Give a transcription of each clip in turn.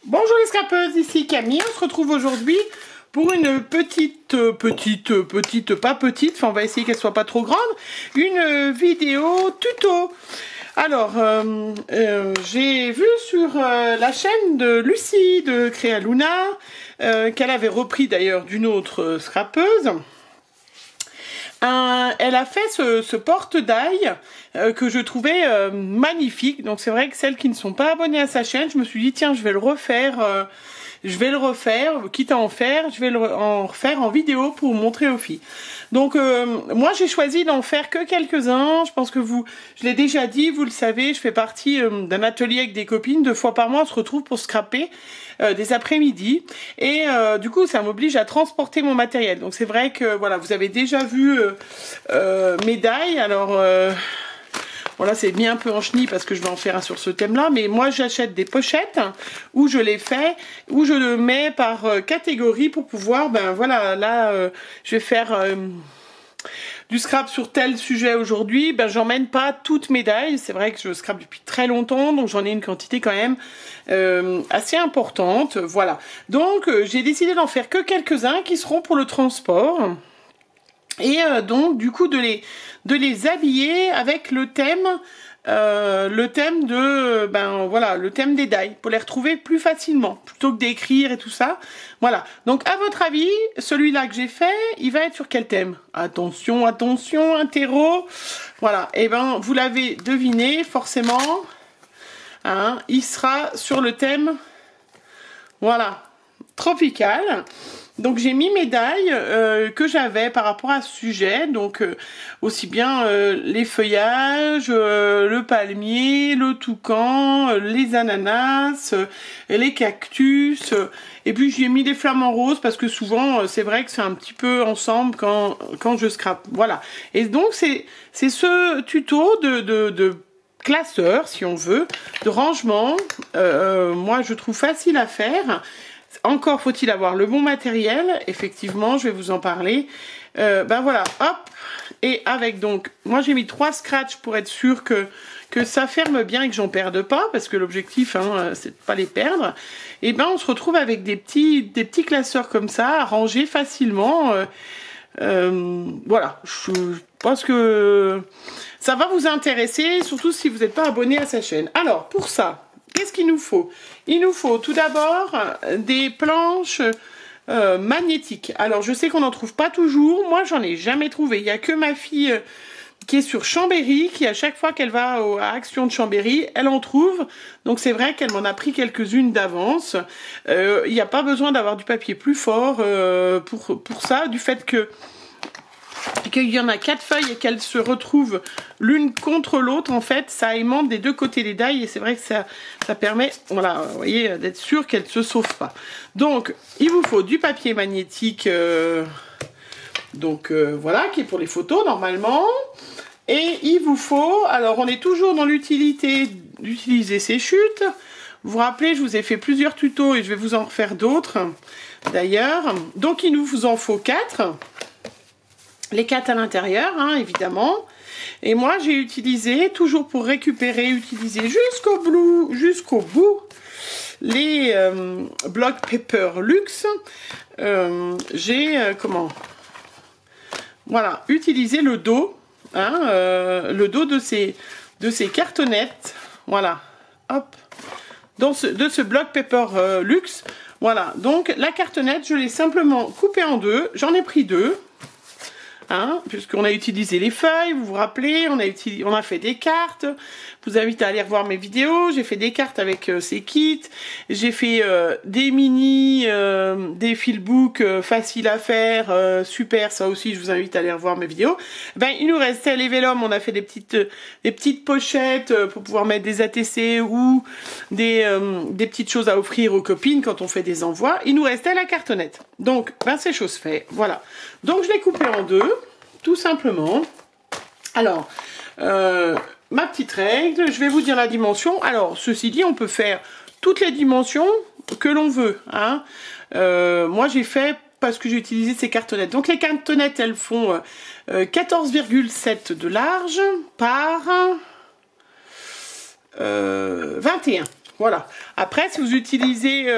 Bonjour les scrapeuses, ici Camille. On se retrouve aujourd'hui pour une petite, pas petite, enfin on va essayer qu'elle soit pas trop grande, une vidéo tuto. Alors, j'ai vu sur la chaîne de Lucie de Créaluna, qu'elle avait repris d'ailleurs d'une autre scrapeuse. Elle a fait ce porte-d'ail que je trouvais magnifique. Donc c'est vrai que celles qui ne sont pas abonnées à sa chaîne, je me suis dit tiens, je vais le refaire, quitte à en faire, je vais en refaire en vidéo pour montrer aux filles. Donc moi j'ai choisi d'en faire que quelques-uns. Je pense que je l'ai déjà dit, vous le savez, je fais partie d'un atelier avec des copines. 2 fois par mois on se retrouve pour scraper des après-midi. Et du coup ça m'oblige à transporter mon matériel. Donc c'est vrai que voilà, vous avez déjà vu mes dailles. Alors voilà, c'est mis un peu en chenille parce que je vais en faire un sur ce thème-là. Mais moi, j'achète des pochettes où je les fais, où je le mets par catégorie pour pouvoir, ben voilà, là, je vais faire du scrap sur tel sujet aujourd'hui. Ben, j'emmène pas toutes mes dailles. C'est vrai que je scrape depuis très longtemps, donc j'en ai une quantité quand même assez importante. Voilà. Donc, j'ai décidé d'en faire que quelques-uns qui seront pour le transport. Et donc du coup de les habiller avec le thème de le thème des dailles pour les retrouver plus facilement plutôt que d'écrire et tout ça. Voilà. Donc à votre avis, celui-là que j'ai fait, il va être sur quel thème? Attention, attention, interro. Voilà. Et ben vous l'avez deviné forcément. Hein, il sera sur le thème voilà, tropical. Donc j'ai mis mes dailles que j'avais par rapport à ce sujet, donc aussi bien les feuillages, le palmier, le toucan, les ananas, les cactus, et puis j'ai mis des flamants roses parce que souvent c'est vrai que c'est un petit peu ensemble quand je scrape. Voilà. Et donc c'est ce tuto de classeur, si on veut, de rangement, moi je trouve facile à faire. Encore faut-il avoir le bon matériel, effectivement, je vais vous en parler. Ben voilà, hop, et avec donc, moi j'ai mis 3 scratchs pour être sûr que ça ferme bien et que j'en perde pas, parce que l'objectif, hein, c'est de pas les perdre. Et ben on se retrouve avec des petits classeurs comme ça, à ranger facilement. Voilà, je pense que ça va vous intéresser, surtout si vous n'êtes pas abonné à sa chaîne. Alors, pour ça, qu'est-ce qu'il nous faut? Il nous faut tout d'abord des planches magnétiques. Alors, je sais qu'on n'en trouve pas toujours. Moi, j'en ai jamais trouvé. Il n'y a que ma fille qui est sur Chambéry, qui à chaque fois qu'elle va à Action de Chambéry, elle en trouve. Donc, c'est vrai qu'elle m'en a pris quelques-unes d'avance. Il n'y a pas besoin d'avoir du papier plus fort pour ça, du fait qu'il y en a 4 feuilles et qu'elles se retrouvent l'une contre l'autre, en fait, ça aimante des 2 côtés des dailles et c'est vrai que ça permet, voilà, vous voyez, d'être sûr qu'elles ne se sauvent pas. Donc, il vous faut du papier magnétique, voilà, qui est pour les photos normalement. Et il vous faut, alors on est toujours dans l'utilité d'utiliser ces chutes. Vous vous rappelez, je vous ai fait plusieurs tutos et je vais vous en refaire d'autres d'ailleurs. Donc, il nous en faut 4. Les 4 à l'intérieur, hein, évidemment. Et moi, j'ai utilisé, toujours pour récupérer, utiliser jusqu'au bout, les Block Paper Luxe. J'ai, voilà, utilisé le dos, hein, le dos de ces cartonnettes. Voilà, hop, de ce Block Paper Luxe. Voilà, donc la cartonnette, je l'ai simplement coupée en 2. J'en ai pris 2. Hein, puisqu'on a utilisé les feuilles, vous vous rappelez, on a fait des cartes. Je vous invite à aller revoir mes vidéos. J'ai fait des cartes avec ces kits. J'ai fait des mini, des filbooks faciles à faire, super. Ça aussi, je vous invite à aller revoir mes vidéos. Ben, il nous restait les vélums. On a fait des petites pochettes pour pouvoir mettre des ATC ou des petites choses à offrir aux copines quand on fait des envois. Il nous restait la cartonnette. Donc, ben, c'est chose faite. Voilà. Donc, je l'ai coupé en 2. Tout simplement. Alors, ma petite règle, je vais vous dire la dimension. Alors, ceci dit, on peut faire toutes les dimensions que l'on veut. Hein. Moi, j'ai fait parce que j'ai utilisé ces cartonnettes. Donc, les cartonnettes, elles font 14,7 de large par 21. Voilà. Après, si vous utilisez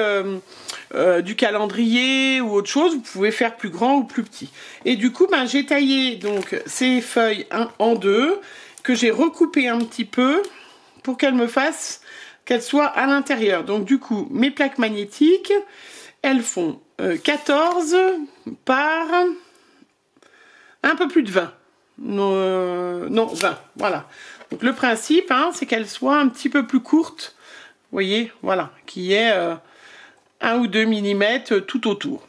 du calendrier ou autre chose, vous pouvez faire plus grand ou plus petit. Et du coup, ben, j'ai taillé donc ces feuilles en deux, que j'ai recoupé un petit peu pour qu'elles soient à l'intérieur. Donc du coup, mes plaques magnétiques, elles font 14 par un peu plus de 20. Non, 20, voilà. Donc le principe, hein, c'est qu'elles soient un petit peu plus courtes. Vous voyez, voilà, qu'il y ait 1 ou 2 mm tout autour.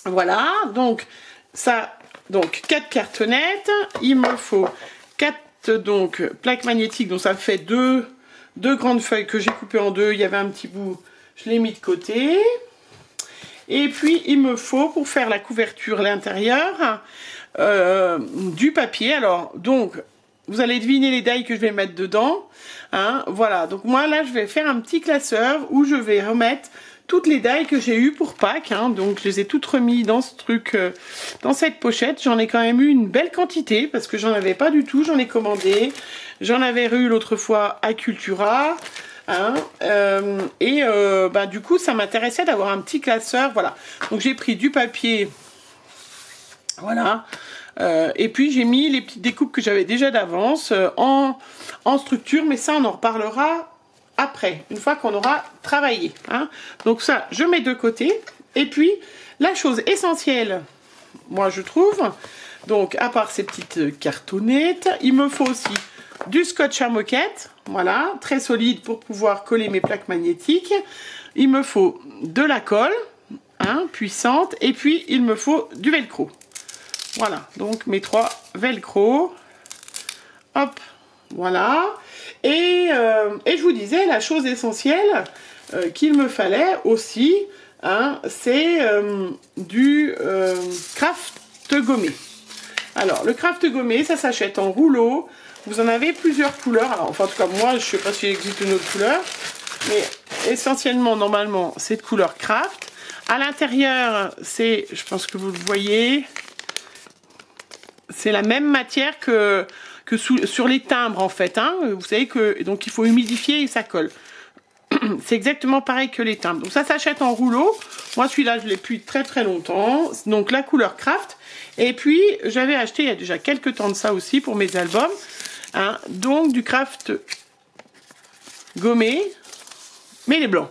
Voilà, donc ça, donc 4 cartonnettes. Il me faut 4 donc plaques magnétiques, donc ça fait deux grandes feuilles que j'ai coupées en deux. Il y avait un petit bout, je l'ai mis de côté. Et puis il me faut, pour faire la couverture à l'intérieur, du papier. Alors donc vous allez deviner les die que je vais mettre dedans, hein, voilà. Donc moi là je vais faire un petit classeur où je vais remettre toutes les die que j'ai eues pour Pâques, hein. Donc je les ai toutes remis dans ce truc, dans cette pochette. J'en ai quand même eu une belle quantité parce que j'en avais pas du tout, j'en ai commandé. J'en avais eu l'autre fois à Cultura. Hein, bah, du coup ça m'intéressait d'avoir un petit classeur, voilà. Donc j'ai pris du papier, voilà, et puis j'ai mis les petites découpes que j'avais déjà d'avance en structure, mais ça on en reparlera après, une fois qu'on aura travaillé, hein. Donc ça je mets de côté. Et puis la chose essentielle, moi je trouve, donc à part ces petites cartonnettes, il me faut aussi du scotch à moquette, voilà, très solide pour pouvoir coller mes plaques magnétiques. Il me faut de la colle, hein, puissante, et puis il me faut du velcro. Voilà, donc mes 3 velcro. Hop, voilà. Et je vous disais, la chose essentielle qu'il me fallait aussi, hein, c'est du craft gommé. Alors, le craft gommé, ça s'achète en rouleau. Vous en avez plusieurs couleurs. Alors, enfin, en tout cas, moi, je ne sais pas s'il existe une autre couleur. Mais essentiellement, normalement, c'est de couleur craft. À l'intérieur, c'est, je pense que vous le voyez, c'est la même matière que sur les timbres, en fait, hein. Vous savez que, donc, il faut humidifier et ça colle. C'est exactement pareil que les timbres. Donc, ça s'achète en rouleau. Moi, celui-là, je l'ai depuis très très longtemps. Donc, la couleur craft. Et puis, j'avais acheté, il y a déjà quelques temps de ça aussi, pour mes albums, hein, donc du craft gommé, mais les blancs.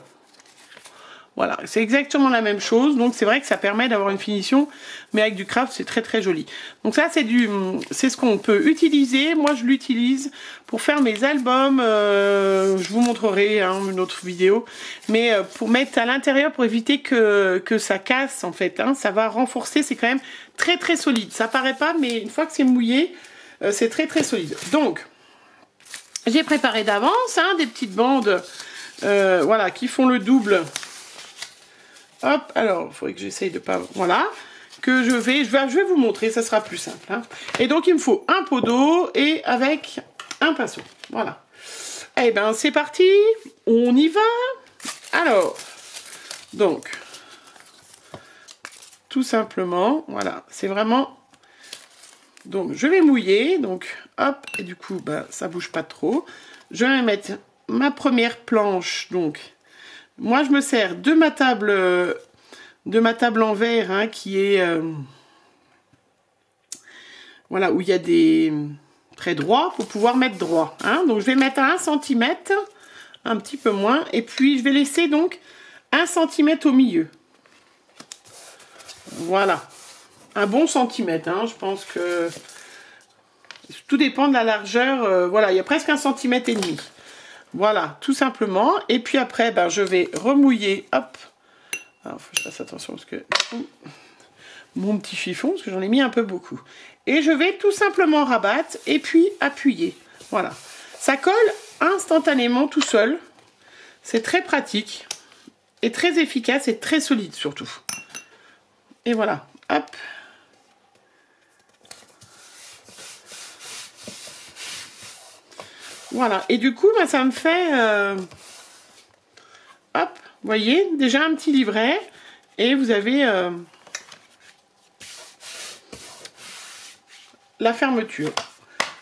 Voilà, c'est exactement la même chose. Donc c'est vrai que ça permet d'avoir une finition, mais avec du craft, c'est très très joli. Donc ça, c'est ce qu'on peut utiliser. Moi, je l'utilise pour faire mes albums. Je vous montrerai, hein, une autre vidéo, mais pour mettre à l'intérieur, pour éviter que ça casse, en fait, hein. Ça va renforcer. C'est quand même très très solide. Ça paraît pas, mais une fois que c'est mouillé, c'est très très solide. Donc j'ai préparé d'avance, hein, des petites bandes, voilà, qui font le double. Hop, alors, il faudrait que j'essaye de pas... Voilà, que je vais vous montrer, ça sera plus simple, hein. Et donc, il me faut un pot d'eau et avec un pinceau. Voilà. Eh ben, c'est parti, on y va. Alors, donc, tout simplement, voilà, c'est vraiment... Donc, je vais mouiller, donc, hop, et du coup, ben, ça bouge pas trop. Je vais mettre ma première planche, donc... Moi, je me sers de ma table en verre, hein, qui est... voilà, où il y a des traits droits pour pouvoir mettre droit, hein. Donc, je vais mettre à 1 cm, un petit peu moins. Et puis, je vais laisser donc 1 cm au milieu. Voilà. Un bon centimètre, hein. Je pense que... Tout dépend de la largeur. Voilà, il y a presque 1,5 cm. Voilà, tout simplement. Et puis après, ben, je vais remouiller. Hop. Alors, faut que je fasse attention parce que mon petit chiffon, parce que j'en ai mis un peu beaucoup. Et je vais tout simplement rabattre et puis appuyer. Voilà. Ça colle instantanément tout seul. C'est très pratique et très efficace et très solide surtout. Et voilà. Hop. Voilà, et du coup, bah, ça me fait, hop, vous voyez, déjà un petit livret, et vous avez la fermeture.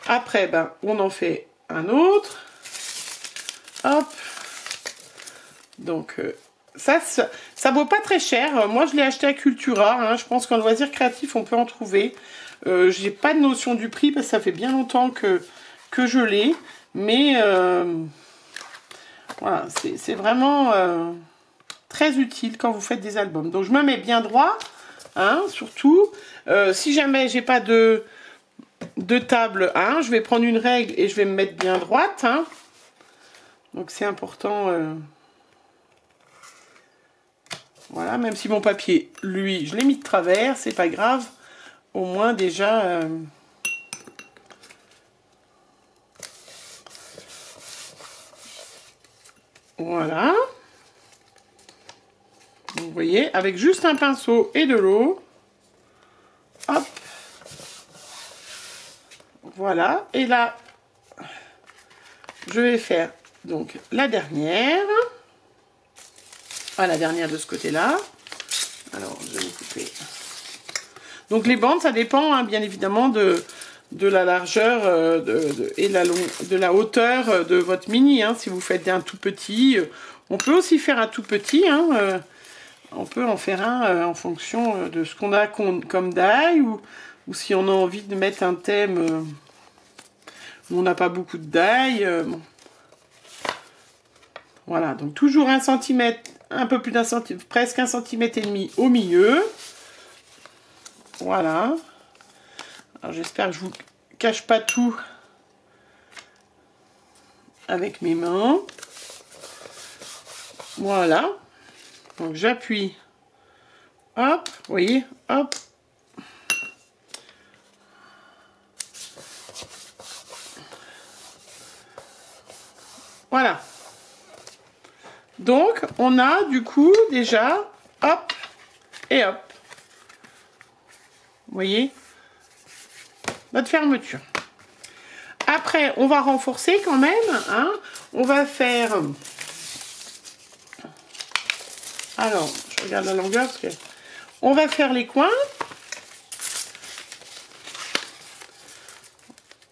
Après, ben, on en fait un autre, hop, Donc, ça vaut pas très cher. Moi, je l'ai acheté à Cultura. Hein. Je pense qu'en loisir créatif, on peut en trouver. J'ai pas de notion du prix parce que ça fait bien longtemps que je l'ai. Mais voilà, c'est vraiment très utile quand vous faites des albums. Donc, je me mets bien droit, hein, surtout. Si jamais j'ai pas de table, hein, je vais prendre une règle et je vais me mettre bien droite. Hein. Donc, c'est important... Voilà, même si mon papier, lui, je l'ai mis de travers, c'est pas grave. Au moins, déjà... Voilà. Vous voyez, avec juste un pinceau et de l'eau. Hop. Voilà. Et là, je vais faire donc la dernière. Ah, la dernière de ce côté-là. Alors, je vais couper. Donc, les bandes, ça dépend, hein, bien évidemment, de la largeur et de la hauteur de votre mini. Hein. Si vous faites un tout petit, on peut aussi faire un tout petit. Hein, on peut en faire un en fonction de ce qu'on a comme die ou si on a envie de mettre un thème où on n'a pas beaucoup de die. Bon. Voilà, donc toujours 1 cm, un peu plus d'un centimètre, presque 1,5 cm au milieu. Voilà. Alors j'espère que je vous cache pas tout avec mes mains. Voilà. Donc j'appuie. Hop, vous voyez, hop. Voilà. Donc, on a du coup déjà, hop, et hop. Vous voyez, notre fermeture. Après, on va renforcer quand même. Hein. On va faire... Alors, je regarde la longueur parce que... On va faire les coins.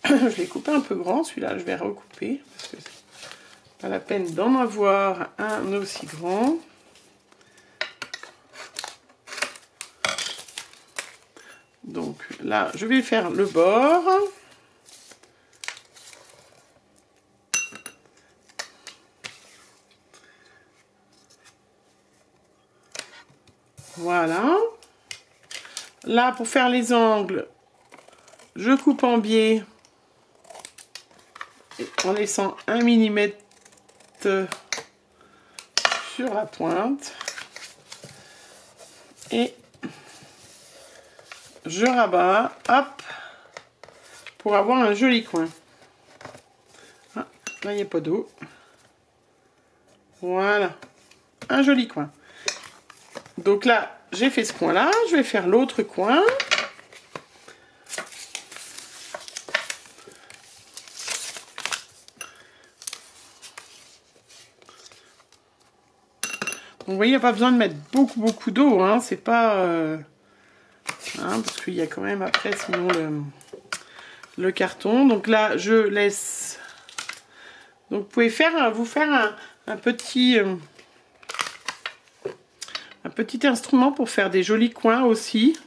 Je l'ai coupé un peu grand, celui-là, je vais recouper. Parce que c'est pas la peine d'en avoir un aussi grand. Donc là, je vais faire le bord. Voilà. Là, pour faire les angles, je coupe en biais en laissant 1 mm sur la pointe. Et je rabats, hop, pour avoir un joli coin. Ah, là, il n'y a pas d'eau. Voilà, un joli coin. Donc là, j'ai fait ce coin-là, je vais faire l'autre coin. Donc, vous voyez, il n'y a pas besoin de mettre beaucoup d'eau, hein, c'est pas... hein, parce qu'il y a quand même après, sinon, le carton. Donc là, je laisse... Donc, vous pouvez vous faire un petit instrument pour faire des jolis coins aussi.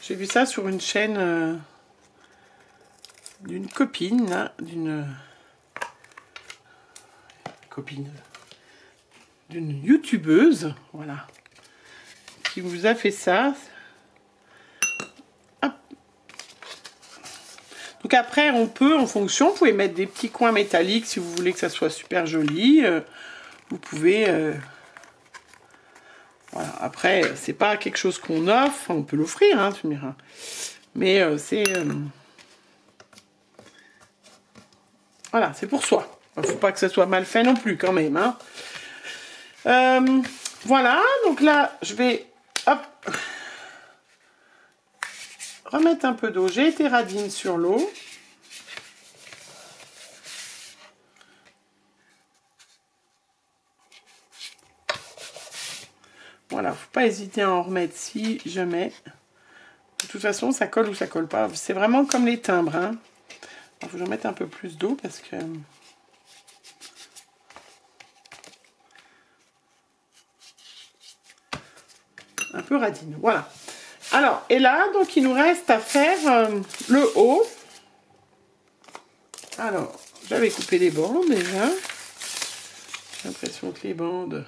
J'ai vu ça sur une chaîne d'une copine, là, d'une youtubeuse, voilà, qui vous a fait ça. Hop. Donc après, on peut, en fonction, vous pouvez mettre des petits coins métalliques si vous voulez que ça soit super joli. Vous pouvez... voilà. Après, c'est pas quelque chose qu'on offre, on peut l'offrir, hein, tu me diras. Mais c'est... voilà, c'est pour soi. Il faut pas que ça soit mal fait non plus, quand même. Hein. Voilà, donc là, je vais... Hop, remettre un peu d'eau. J'ai été radine sur l'eau. Voilà, faut pas hésiter à en remettre si jamais. De toute façon, ça colle ou ça colle pas. C'est vraiment comme les timbres. Hein. Il faut que j'en mette un peu plus d'eau parce que... un peu radine. Voilà. Alors, et là, donc, il nous reste à faire le haut. Alors, j'avais coupé les bandes déjà. J'ai l'impression que les bandes...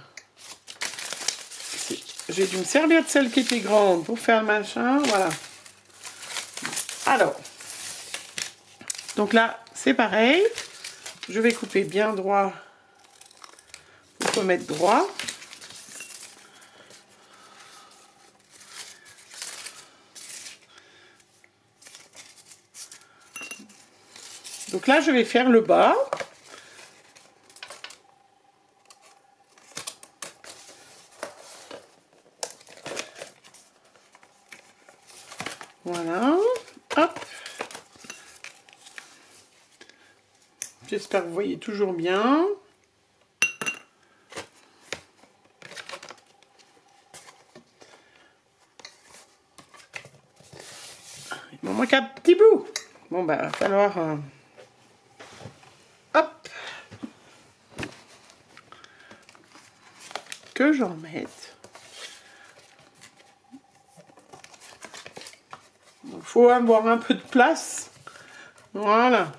J'ai dû me servir de celle qui était grande pour faire le machin. Voilà. Alors, donc là, c'est pareil. Je vais couper bien droit. Il faut mettre droit. Donc là, je vais faire le bas. Voilà. Hop. J'espère que vous voyez toujours bien. Il m'en manque un petit bout. Bon, bah, il va falloir... hop. Que j'en mette. Il faut avoir un peu de place. Voilà.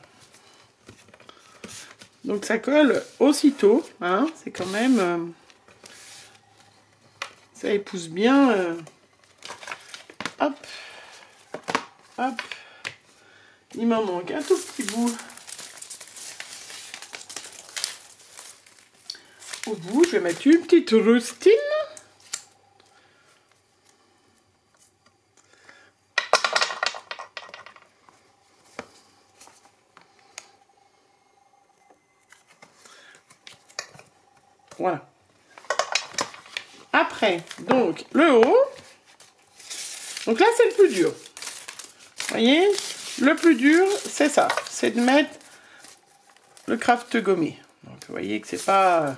Donc ça colle aussitôt. Hein. C'est quand même... ça épouse bien. Hop. Hop. Il m'en manque un tout petit bout. Au bout, je vais mettre une petite rustine. Voilà. Après, donc, le haut. Donc là, c'est le plus dur. Vous voyez, le plus dur, c'est ça. C'est de mettre le craft gommé. Donc, vous voyez que c'est pas...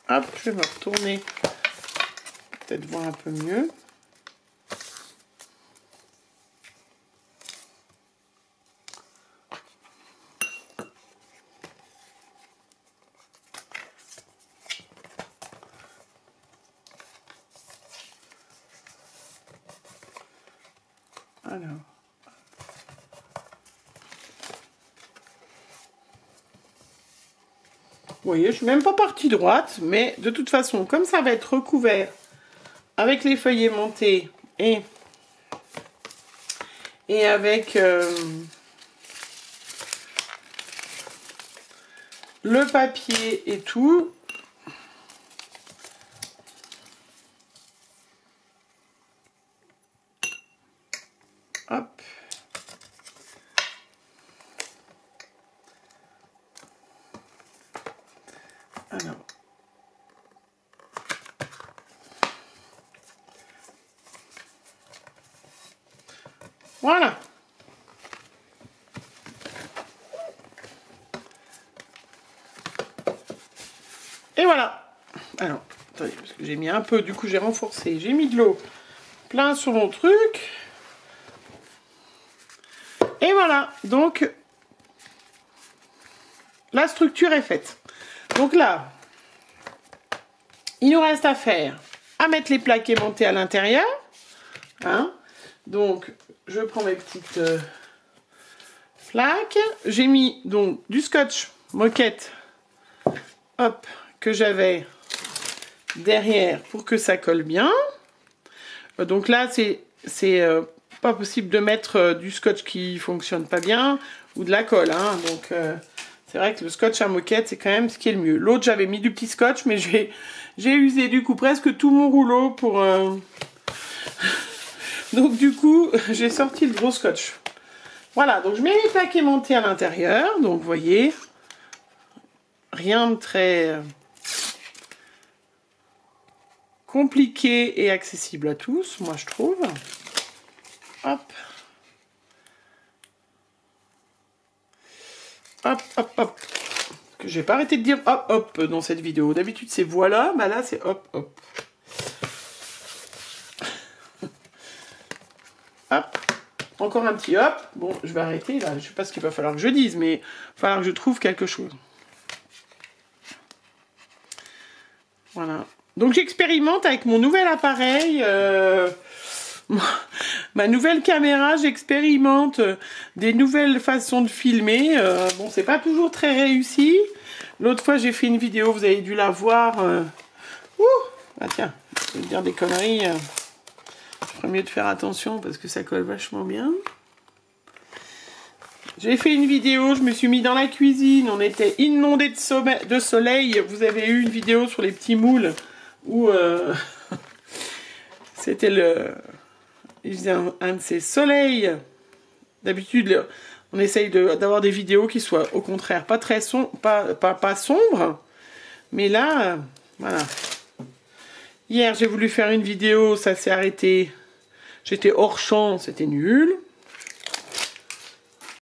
Hop, je vais me retourner. Peut-être voir un peu mieux. Alors. Vous voyez, je suis même pas partie droite, mais de toute façon, comme ça va être recouvert avec les feuillets montés et avec le papier et tout, hop. Alors. Voilà. Et voilà. Alors, attendez, parce que j'ai mis un peu, du coup j'ai renforcé, j'ai mis de l'eau plein sur mon truc. Et voilà, donc la structure est faite. Donc là, il nous reste à faire, à mettre les plaques aimantées à l'intérieur. Hein. Donc, je prends mes petites plaques. J'ai mis donc du scotch moquette, hop, que j'avais derrière pour que ça colle bien. Donc là, c'est pas possible de mettre du scotch qui fonctionne pas bien ou de la colle. Hein. Donc, c'est vrai que le scotch à moquette, c'est quand même ce qui est le mieux. L'autre, j'avais mis du petit scotch, mais j'ai usé du coup presque tout mon rouleau pour... Donc du coup, j'ai sorti le gros scotch. Voilà, donc je mets les plaques aimantées à l'intérieur. Donc vous voyez, rien de très compliqué et accessible à tous, moi je trouve. Hop. Hop, hop, hop. Que j'ai pas arrêté de dire hop, hop dans cette vidéo. D'habitude c'est voilà, mais là c'est hop, hop. Hop. Encore un petit hop. Bon, je vais arrêter là. Je sais pas ce qu'il va falloir que je dise, mais il va falloir que je trouve quelque chose. Voilà. Donc j'expérimente avec mon nouvel appareil. Ma nouvelle caméra, j'expérimente des nouvelles façons de filmer. Bon, c'est pas toujours très réussi. L'autre fois, j'ai fait une vidéo, vous avez dû la voir. Ouh, ah tiens, je vais dire des conneries. Je ferais mieux de faire attention parce que ça colle vachement bien. J'ai fait une vidéo, je me suis mis dans la cuisine, on était inondé de soleil. Vous avez eu une vidéo sur les petits moules où c'était le... Il faisait un de ces soleils. D'habitude, on essaye d'avoir des vidéos qui soient au contraire pas très pas sombres. Mais là, voilà. Hier, j'ai voulu faire une vidéo, ça s'est arrêté. J'étais hors champ, c'était nul.